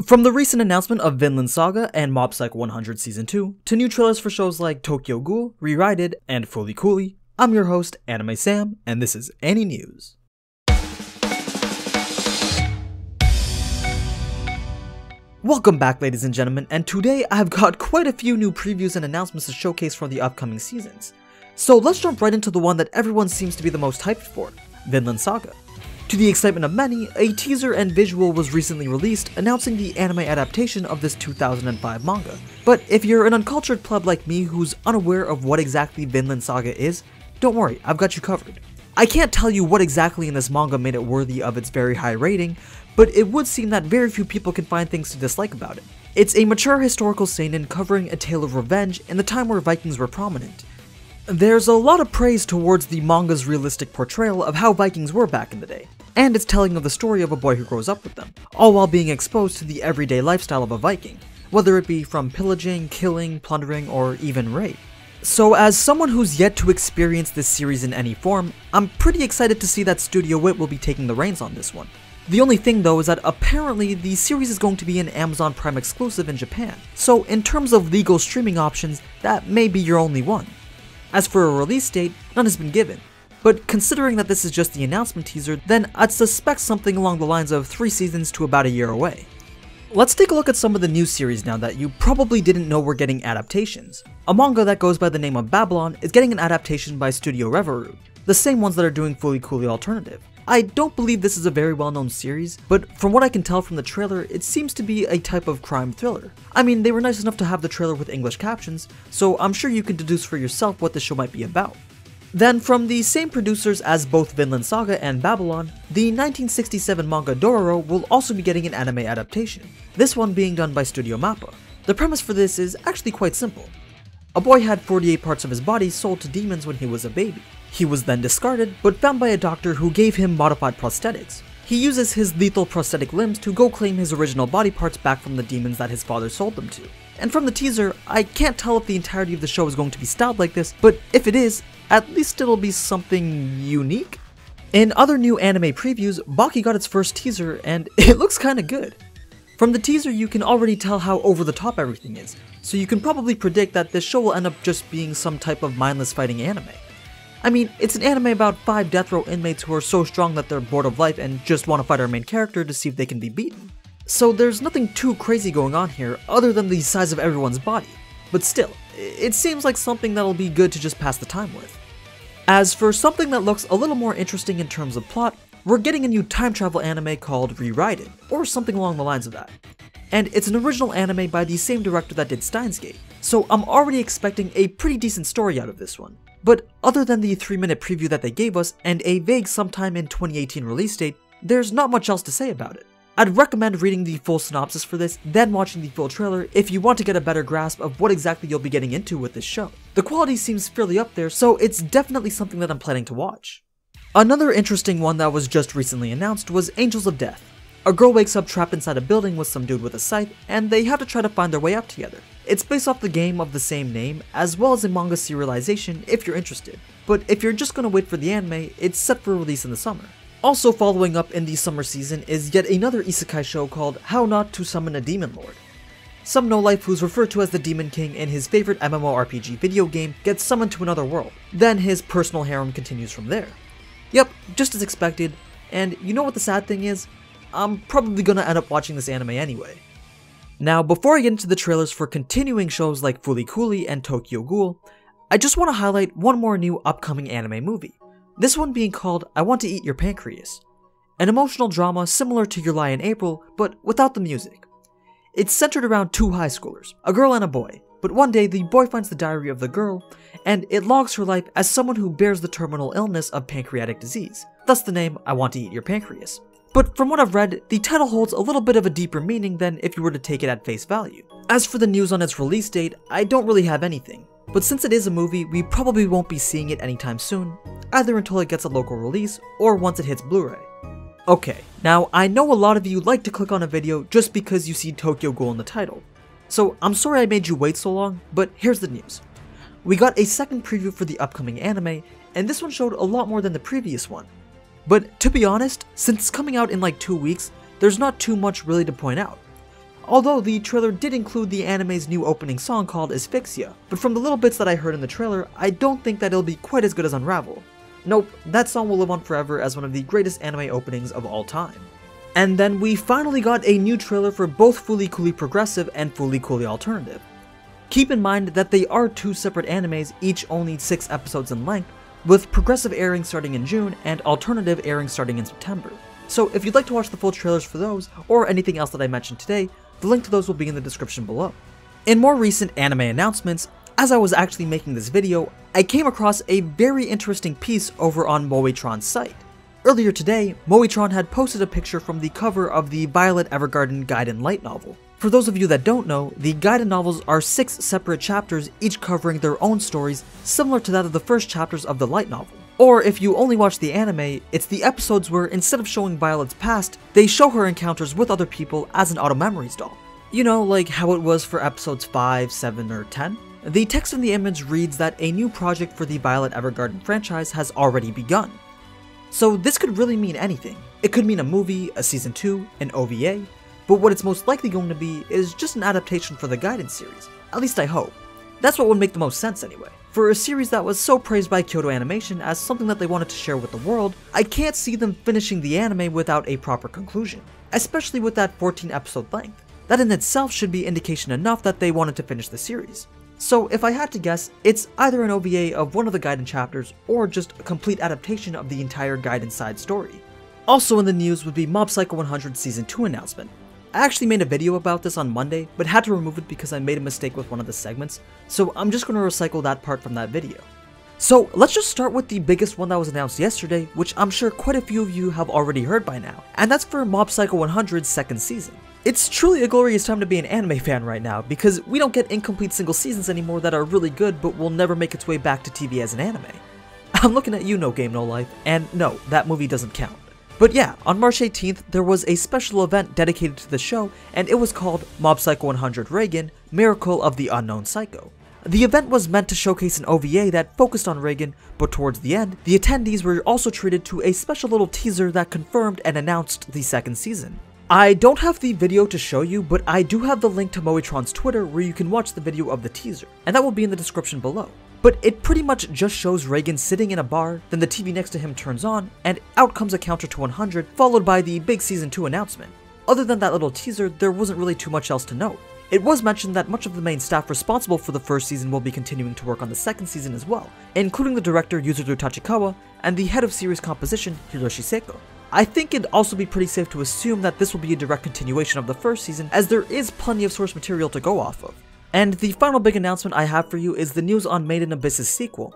From the recent announcement of Vinland Saga and Mob Psycho 100 Season 2, to new trailers for shows like Tokyo Ghoul, Rewrited, and Fooly Cooly, I'm your host, Anime Sam, and this is Any News. Welcome back, ladies and gentlemen, and today I've got quite a few new previews and announcements to showcase for the upcoming seasons. So let's jump right into the one that everyone seems to be the most hyped for, Vinland Saga. To the excitement of many, a teaser and visual was recently released announcing the anime adaptation of this 2005 manga. But if you're an uncultured pleb like me who's unaware of what exactly Vinland Saga is, don't worry, I've got you covered. I can't tell you what exactly in this manga made it worthy of its very high rating, but it would seem that very few people can find things to dislike about it. It's a mature historical seinen covering a tale of revenge in the time where Vikings were prominent. There's a lot of praise towards the manga's realistic portrayal of how Vikings were back in the day, and its telling of the story of a boy who grows up with them, all while being exposed to the everyday lifestyle of a Viking, whether it be from pillaging, killing, plundering, or even rape. So as someone who's yet to experience this series in any form, I'm pretty excited to see that Studio Wit will be taking the reins on this one. The only thing though is that apparently the series is going to be an Amazon Prime exclusive in Japan, so in terms of legal streaming options, that may be your only one. As for a release date, none has been given, but considering that this is just the announcement teaser, then I'd suspect something along the lines of 3 seasons to about a year away. Let's take a look at some of the new series now that you probably didn't know were getting adaptations. A manga that goes by the name of Babylon is getting an adaptation by Studio Reveru, the same ones that are doing Fooly Cooly Alternative. I don't believe this is a very well-known series, but from what I can tell from the trailer, it seems to be a type of crime thriller. I mean, they were nice enough to have the trailer with English captions, so I'm sure you can deduce for yourself what the show might be about. Then, from the same producers as both Vinland Saga and Babylon, the 1967 manga Dororo will also be getting an anime adaptation, this one being done by Studio Mappa. The premise for this is actually quite simple. A boy had 48 parts of his body sold to demons when he was a baby. He was then discarded, but found by a doctor who gave him modified prosthetics. He uses his lethal prosthetic limbs to go claim his original body parts back from the demons that his father sold them to. And from the teaser, I can't tell if the entirety of the show is going to be styled like this, but if it is, at least it'll be something unique. In other new anime previews, Baki got its first teaser, and it looks kinda good. From the teaser, you can already tell how over the top everything is, so you can probably predict that this show will end up just being some type of mindless fighting anime. I mean, it's an anime about 5 death row inmates who are so strong that they're bored of life and just want to fight our main character to see if they can be beaten. So there's nothing too crazy going on here other than the size of everyone's body, but still, it seems like something that'll be good to just pass the time with. As for something that looks a little more interesting in terms of plot, we're getting a new time travel anime called Rewrited, or something along the lines of that. And it's an original anime by the same director that did Steins Gate, so I'm already expecting a pretty decent story out of this one. But other than the 3-minute preview that they gave us and a vague sometime in 2018 release date, there's not much else to say about it. I'd recommend reading the full synopsis for this, then watching the full trailer if you want to get a better grasp of what exactly you'll be getting into with this show. The quality seems fairly up there, so it's definitely something that I'm planning to watch. Another interesting one that was just recently announced was Angels of Death. A girl wakes up trapped inside a building with some dude with a scythe, and they have to try to find their way out together. It's based off the game of the same name, as well as a manga serialization if you're interested, but if you're just gonna wait for the anime, it's set for release in the summer. Also following up in the summer season is yet another isekai show called How Not to Summon a Demon Lord. Some no-life who's referred to as the Demon King in his favorite MMORPG video game gets summoned to another world, then his personal harem continues from there. Yep, just as expected, and you know what the sad thing is? I'm probably gonna end up watching this anime anyway. Now, before I get into the trailers for continuing shows like Fooly Cooly and Tokyo Ghoul, I just want to highlight one more new upcoming anime movie. This one being called I Want to Eat Your Pancreas. An emotional drama similar to Your Lie in April, but without the music. It's centered around 2 high schoolers, a girl and a boy, but one day the boy finds the diary of the girl, and it logs her life as someone who bears the terminal illness of pancreatic disease, thus the name I Want to Eat Your Pancreas. But from what I've read, the title holds a little bit of a deeper meaning than if you were to take it at face value. As for the news on its release date, I don't really have anything, but since it is a movie, we probably won't be seeing it anytime soon, either until it gets a local release or once it hits Blu-ray. Okay, now I know a lot of you like to click on a video just because you see Tokyo Ghoul in the title, so I'm sorry I made you wait so long, but here's the news. We got a second preview for the upcoming anime, and this one showed a lot more than the previous one. But to be honest, since it's coming out in like 2 weeks, there's not too much really to point out. Although the trailer did include the anime's new opening song called Asphyxia, but from the little bits that I heard in the trailer, I don't think that it'll be quite as good as Unravel. Nope, that song will live on forever as one of the greatest anime openings of all time. And then we finally got a new trailer for both Fooly Cooly Progressive and Fooly Cooly Alternative. Keep in mind that they are two separate animes, each only 6 episodes in length, with Progressive airing starting in June and Alternative airing starting in September. So if you'd like to watch the full trailers for those, or anything else that I mentioned today, the link to those will be in the description below. In more recent anime announcements, as I was actually making this video, I came across a very interesting piece over on Moetron's site. Earlier today, Moetron had posted a picture from the cover of the Violet Evergarden Gaiden light novel. For those of you that don't know, the Gaiden novels are 6 separate chapters, each covering their own stories, similar to that of the first chapters of the light novel. Or if you only watch the anime, it's the episodes where instead of showing Violet's past, they show her encounters with other people as an Auto Memories doll. You know, like how it was for episodes 5, 7, or 10? The text in the image reads that a new project for the Violet Evergarden franchise has already begun. So this could really mean anything. It could mean a movie, a season 2, an OVA, but what it's most likely going to be is just an adaptation for the Gaiden series. At least I hope. That's what would make the most sense anyway. For a series that was so praised by Kyoto Animation as something that they wanted to share with the world, I can't see them finishing the anime without a proper conclusion, especially with that 14 episode length. That in itself should be indication enough that they wanted to finish the series. So if I had to guess, it's either an OVA of one of the Gaiden chapters or just a complete adaptation of the entire Gaiden side story. Also in the news would be Mob Psycho 100 Season 2 announcement. I actually made a video about this on Monday, but had to remove it because I made a mistake with one of the segments, so I'm just going to recycle that part from that video. So let's just start with the biggest one that was announced yesterday, which I'm sure quite a few of you have already heard by now, and that's for Mob Psycho 100's second season. It's truly a glorious time to be an anime fan right now, because we don't get incomplete single seasons anymore that are really good but will never make its way back to TV as an anime. I'm looking at you, No Game No Life, and no, that movie doesn't count. But yeah, on March 18th, there was a special event dedicated to the show, and it was called Mob Psycho 100 Reagan, Miracle of the Unknown Psycho. The event was meant to showcase an OVA that focused on Reagan, but towards the end, the attendees were also treated to a special little teaser that confirmed and announced the second season. I don't have the video to show you, but I do have the link to Moetron's Twitter where you can watch the video of the teaser, and that will be in the description below. But it pretty much just shows Reagan sitting in a bar, then the TV next to him turns on, and out comes a counter to 100, followed by the big Season 2 announcement. Other than that little teaser, there wasn't really too much else to note. It was mentioned that much of the main staff responsible for the first season will be continuing to work on the second season as well, including the director Yuzuru Tachikawa and the head of series composition Hiroshi Seiko. I think it'd also be pretty safe to assume that this will be a direct continuation of the first season, as there is plenty of source material to go off of. And the final big announcement I have for you is the news on Made in Abyss's sequel.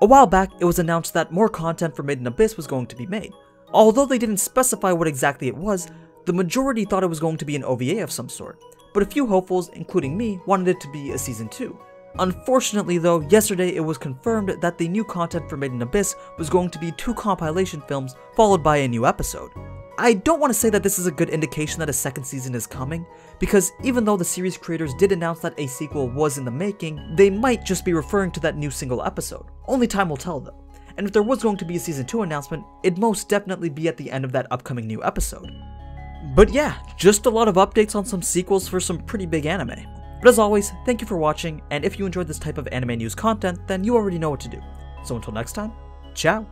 A while back, it was announced that more content for Made in Abyss was going to be made. Although they didn't specify what exactly it was, the majority thought it was going to be an OVA of some sort, but a few hopefuls, including me, wanted it to be a Season 2. Unfortunately though, yesterday it was confirmed that the new content for Made in Abyss was going to be 2 compilation films followed by a new episode. I don't want to say that this is a good indication that a second season is coming, because even though the series creators did announce that a sequel was in the making, they might just be referring to that new single episode. Only time will tell though. And if there was going to be a Season 2 announcement, it'd most definitely be at the end of that upcoming new episode. But yeah, just a lot of updates on some sequels for some pretty big anime. But as always, thank you for watching, and if you enjoyed this type of anime news content, then you already know what to do. So until next time, ciao!